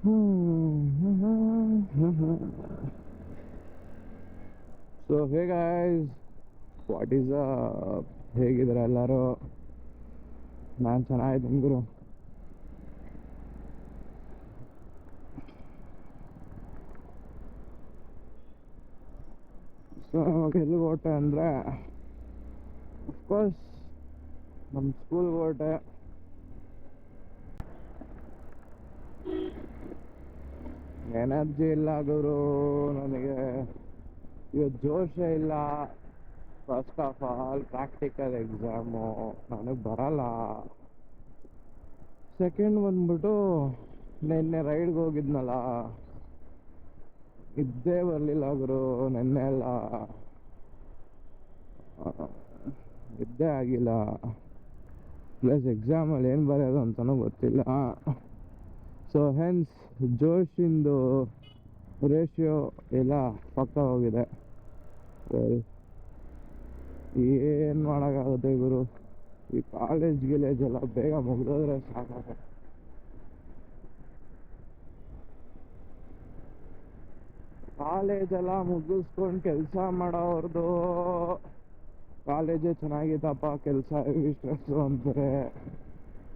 So hey guys, what is ಹೇಗಿದ್ದಾರೆ ಎಲ್ಲರೂ? ನಾನು ಚೆನ್ನಾಗಿದ್ದೀನಿ ಗುರು. ಸೊ ಎಲ್ಲಿಗೆ ಹೊರಟೆ ಅಂದರೆ, ಅಫ್ಕೋರ್ಸ್ ನಮ್ಮ ಸ್ಕೂಲ್ಗೆ ಹೊರಟೆ. ಎನರ್ಜಿ ಇಲ್ಲ ಗುರು ನನಗೆ, ಇವತ್ತು ಜೋಶೇ ಇಲ್ಲ. First of all practical exam ನನಗೆ ಬರಲ್ಲ. ಸೆಕೆಂಡ್ ಬಂದ್ಬಿಟ್ಟು ನಿನ್ನೆ ರೈಡ್ಗೆ ಹೋಗಿದ್ನಲ್ಲ, ಇದ್ದೇ ಬರಲಿಲ್ಲ ಗುರು. ನಿನ್ನೆ ಎಲ್ಲ ಇದ್ದೇ ಆಗಿಲ್ಲ. ಪ್ಲಸ್ ಎಕ್ಸಾಮಲ್ಲಿ ಏನು ಬರೆಯೋದು ಅಂತಲೂ ಗೊತ್ತಿಲ್ಲ. ಸೊ ಹೆನ್ಸ್ ಜೋಶಿಂದು ರೇಷಿಯೋ ಎಲ್ಲ ಪಕ್ಕ ಹೋಗಿದೆ. ಏನು ಮಾಡೋಕ್ಕಾಗುತ್ತೆ ಗುರು, ಈ ಕಾಲೇಜ್ ಎಲ್ಲ ಬೇಗ ಮುಗಿದೋದ್ರೆ ಸಾಕಾಗುತ್ತೆ. ಕಾಲೇಜೆಲ್ಲ ಮುಗಿಸ್ಕೊಂಡು ಕೆಲಸ ಮಾಡೋರ್ದು ಕಾಲೇಜೇ ಚೆನ್ನಾಗಿತ್ತಪ್ಪ, ಕೆಲಸ ಸ್ಟ್ರೆಸ್ಸು ಅಂತಾರೆ.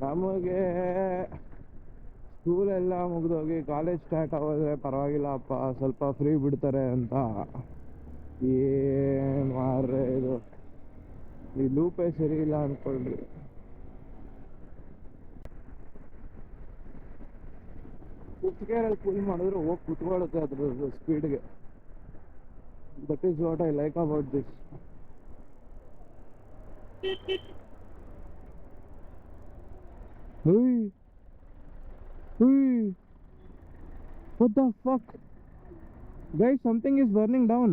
ನಮಗೆ ಸ್ಕೂಲೆಲ್ಲ ಮುಗಿದೋಗಿ ಕಾಲೇಜ್ ಸ್ಟಾರ್ಟ್ ಆಗೋದ್ರೆ ಪರವಾಗಿಲ್ಲಪ್ಪ, ಸ್ವಲ್ಪ ಫ್ರೀ ಬಿಡ್ತಾರೆ ಅಂತ. ಏನು ಮಾರ್ರೆ ಇದು, ಈ ಲೂಪೇ ಸರಿ ಇಲ್ಲ ಅಂದ್ಕೊಳ್ರಿ. ಕುತ್ತಿಗೆಯಲ್ಲಿ ಕೂಲ್ ಮಾಡಿದ್ರೆ ಹೋಗಿ ಕುತ್ಕೊಳ್ಳುತ್ತೆ ಅದ್ರ ಸ್ಪೀಡ್ಗೆ. That is what I like about this. What the fuck? Guys, something is burning down.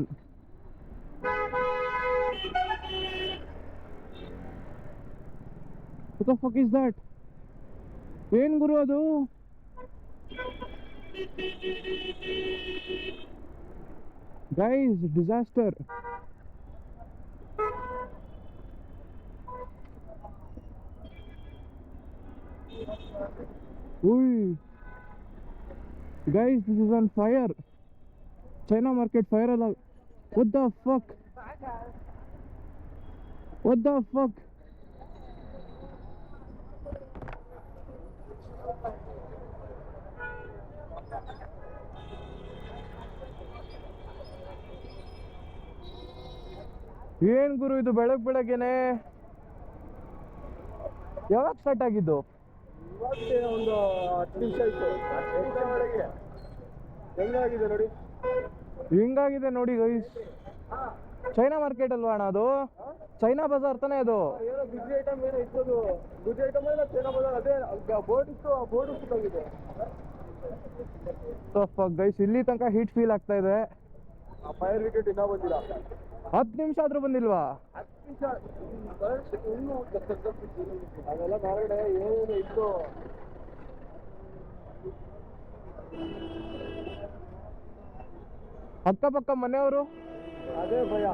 What the fuck is that? ಏನು ಗುರು ಅದು? Guys, disaster. Guys, this is on fire. China market fire alarm. What the fuck? What the fuck? ಏನ್ ಗುರು ಇದು ಬೆಳಗ್ಗೆನೆ? ಯಾವಾಗ start ಆಗಿದ್ದು? ಒಂದು 10 ನಿಮಿಷ ಆಯ್ತು. ಒಳಗೆ ಹೆಂಗಾಗಿದೆ ನೋಡಿ, ಹಿಂಗಾಗಿದೆ ನೋಡಿ ಗೈಸ್. ಚೈನಾ ಮಾರ್ಕೆಟ್ ಅಲ್ವಾ ಅಣ್ಣ ಅದು? ಚೈನಾ ಬಜಾರ್ ತಾನೇ ಅದು? ಏನೋ ಗುಜಿ ಐಟಮ್ ಏನೋ ಇತ್ತು, ಗುಜಿ ಐಟಮ್ ಎಲ್ಲ ಚೈನಾ ಬಜಾರ್. ಅದೇ ಬೋರ್ಡ್ ಇತ್ತು, ಆ ಬೋರ್ಡ್ ಸುತ್ತಾಗಿದೆ. ಗೈಸ್, ಇಲ್ಲಿ ತನಕ ಹೀಟ್ ಫೀಲ್ ಆಗ್ತಾ ಇದೆ. ಫೈರ್ ವಿಕೆಟ್ ಇನ್ನೂ ಬಂದಿಲ್ಲ. 10 ನಿಮಿಷ ಆದ್ರೂ ಬಂದಿಲ್ವಾ? 10 ನಿಮಿಷ ಇನ್ನೂ ಅದೆಲ್ಲ ಹೊರಗಡೆ ಏನೇನು ಇತ್ತು. ಅಕ್ಕಪಕ್ಕ ಮನೆಯವರು ಅದೇ ಭಯ.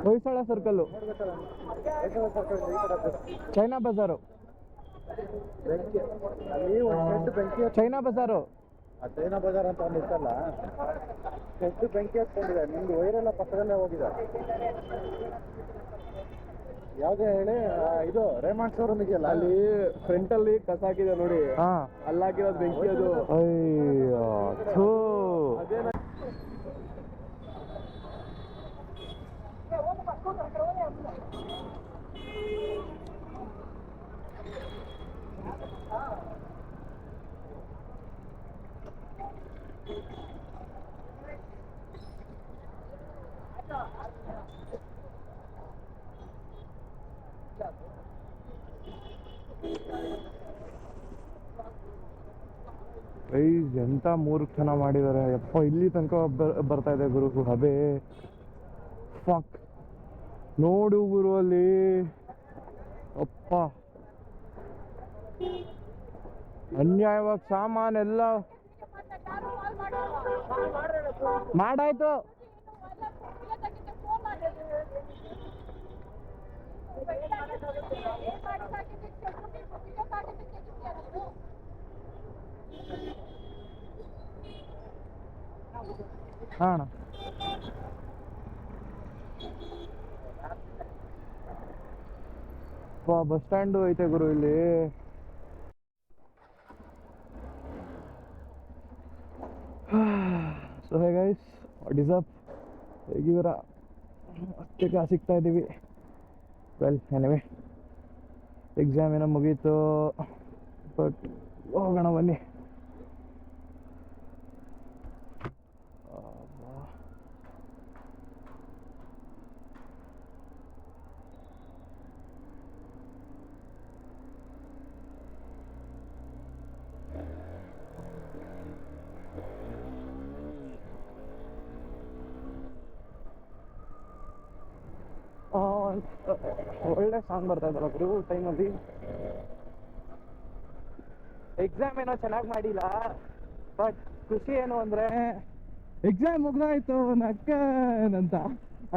ಹೊಯ್ಸಳ ಸರ್ಕಲ್, ಚೈನಾ ಬಜಾರು, ಚೈನಾ ಬಜಾರು. ಚೈನಾ ಬಜಾರ್ ಅಂತ ಒಂದು ಇತ್ತಲ್ಲ, ಎಷ್ಟು ಬೆಂಕಿ ಹತ್ಕೊಂಡಿದೆ. ನಿಮ್ದು ವೈರೆಲ್ಲ ಪಕ್ಕದಲ್ಲೇ ಹೋಗಿದೆ. ಯಾವ್ದೇ ಹೇಳಿ, ಇದು ರೇಮಂಡ್ ಶೋರೂಮ್ ಇದೆಯಲ್ಲ, ಅಲ್ಲಿ ಫ್ರಂಟ್ ಅಲ್ಲಿ ಕಸ ಹಾಕಿದೆ ನೋಡಿ, ಅಲ್ಲಾಕಿರೋದು ಬೆಂಕಿ ಅದು. ಅಯ್ಯೋ, ಅದೇನ ಎಂತ ಮೂರ್ಖತನ ಮಾಡಿದ್ದಾರೆ ಯಪ್ಪ. ಇಲ್ಲಿ ತನಕ ಬರ್ತಾ ಇದೆ ಗುರು ಹಬೆ. ಫಕ್ ನೋಡು ಗುರು ಅಲ್ಲಿ, ಅಪ್ಪ ಅನ್ಯಾಯವಾಗಿ ಸಾಮಾನೆಲ್ಲ ಮಾಡಾಯ್ತು. ಹಾ ಅಣ್ಣ. ಬಸ್ ಸ್ಟ್ಯಾಂಡು ಐತೆ ಗುರು ಇಲ್ಲಿ. So hey guys, what is up? ಹೇಗಿದ್ದೀರಾ? ಅಷ್ಟೇ ಸಿಗ್ತಾ ಇದ್ದೀವಿ. ವೆಲ್ ಎನಿವೆ, ಎಕ್ಸಾಮ್ ಏನೋ ಮುಗೀತು, ಬಟ್ ಹೋಗೋಣ ಬನ್ನಿ. ಒಳ್ಳೆ ಸಾಂಗ್ ಬರ್ತಾ ಇದ್ದಲ್ಲ ಗುರು ಟೈಮಲ್ಲಿ. ಎಕ್ಸಾಮ್ ಏನೋ ಚೆನ್ನಾಗಿ ಮಾಡಿಲ್ಲ, ಬಟ್ ಖುಷಿ ಏನು ಅಂದರೆ ಎಕ್ಸಾಮ್ ಮುಗ್ದಾಯ್ತು ನಕ್ಕಂತ,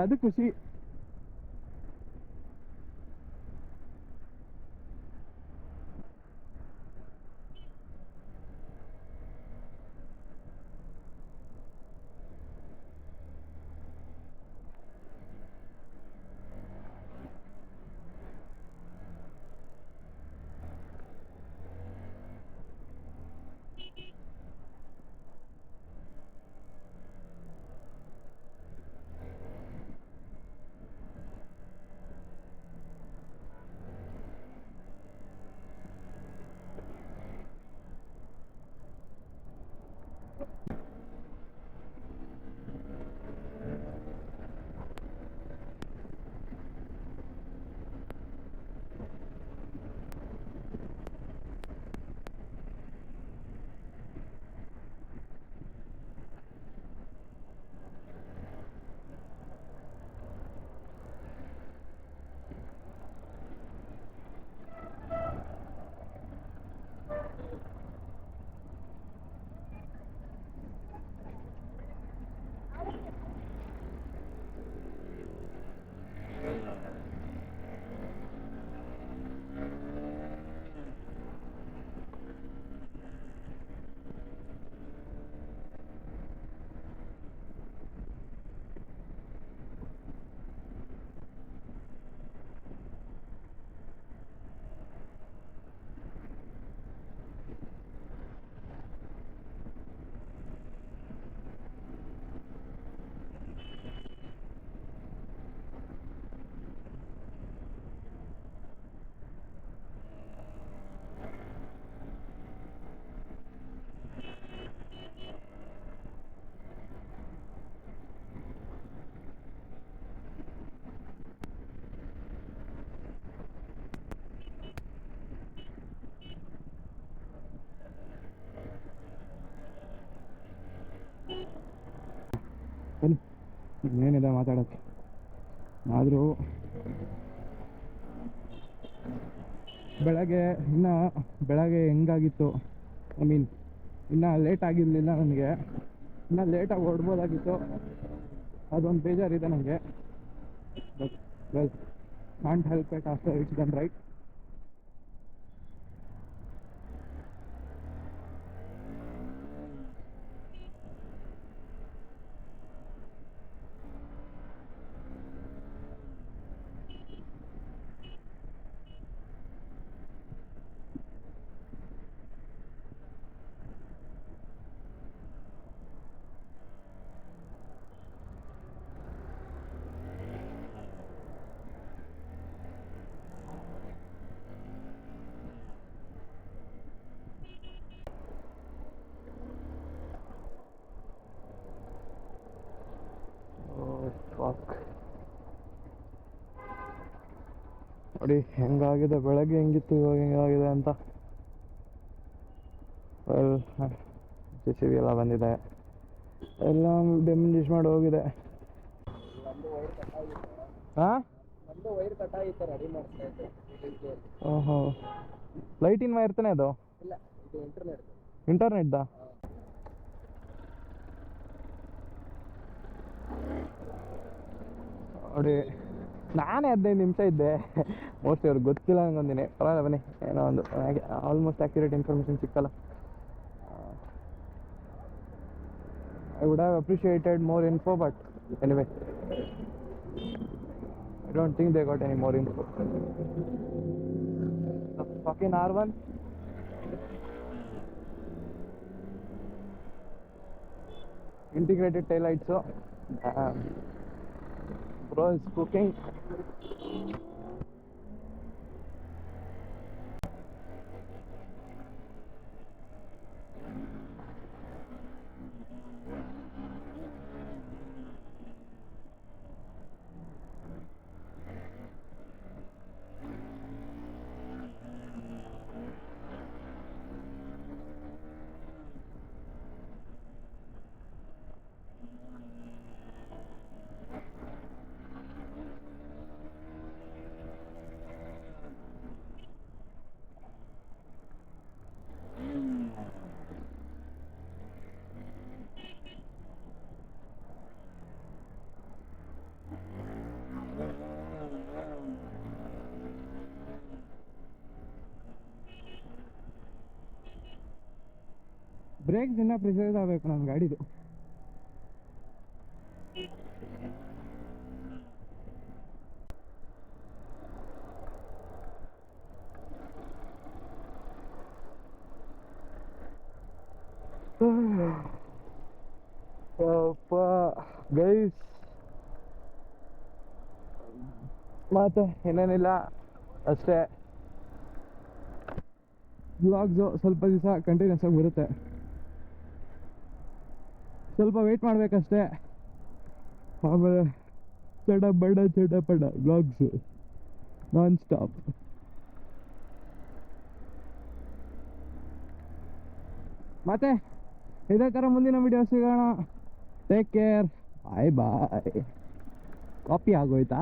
ಅದು ಖುಷಿ. ಇನ್ನೇನಿದೆ ಮಾತಾಡೋಕ್ಕೆ. ಆದರೂ ಬೆಳಗ್ಗೆ ಹೆಂಗಾಗಿತ್ತು, ಐ ಮೀನ್ ಇನ್ನೂ ಲೇಟ್ ಆಗಿರಲಿಲ್ಲ ನನಗೆ, ಇನ್ನೂ ಲೇಟಾಗಿ ಹೊರಡ್ಬೋದಾಗಿತ್ತು, ಅದೊಂದು ಬೇಜಾರಿದೆ ನನಗೆ. But well, can't help it after it's done right. ನೋಡಿ ಹೆಂಗಾಗಿದೆ, ಬೆಳಗ್ಗೆ ಹೆಂಗಿತ್ತು ಇವಾಗ ಹೆಂಗಾಗಿದೆ ಅಂತ. ವೆಲ್, JCB ಎಲ್ಲ ಬಂದಿದೆ, ಎಲ್ಲ ಡೆಮಿಲಿಷ್ ಮಾಡಿ ಹೋಗಿದೆ. ಹಾಂ, ಓಹೋ, ಲೈಟಿನ ವೈರ್ ತಾನೆ ಅದು? ಇಂಟರ್ನೆಟ್ದಾ? ನೋಡಿ ನಾನೇ 15 ನಿಮಿಷ ಇದ್ದೆ. ಮೋಸ್ಟ್ಲಿ ಅವ್ರಿಗೆ ಗೊತ್ತಿಲ್ಲ ಅನ್ಕೊಂತೀನಿ. ಪರವಾಗಿಲ್ಲ ಬನ್ನಿ, ಏನೋ ಒಂದು ಆಲ್ಮೋಸ್ಟ್ ಆಕ್ಯುರೇಟ್ ಇನ್ಫಾರ್ಮೇಷನ್ ಸಿಕ್ಕಲ್ಲ. I would have appreciated more info, but anyway, I don't think they got any more info. The fucking R1. Integrated taillights. So, bro is cooking. Brakes ಇನ್ನೂ ಪ್ರಿಸೈಸ್ ಆಗಬೇಕು ನನ್ನ ಗಾಡಿದು. ಗೈಸ್ ಮತ್ತೆ ಏನೇನಿಲ್ಲ ಅಷ್ಟೇ. Vlogs ಸ್ವಲ್ಪ ದಿವಸ continuous ಆಗಿ ಬರುತ್ತೆ, ಸ್ವಲ್ಪ ವೆಯ್ಟ್ ಮಾಡಬೇಕಷ್ಟೇ. ಆಮೇಲೆ ಚಟ ವ್ಲಾಗ್ಸು ನಾನ್ ಸ್ಟಾಪ್. ಮತ್ತೆ ಇದೇ ಥರ ಮುಂದಿನ ವಿಡಿಯೋ ಸಿಗೋಣ. ಟೇಕ್ ಕೇರ್, ಬಾಯ್ ಬಾಯ್. ಕಾಪಿ ಆಗೋಯ್ತಾ?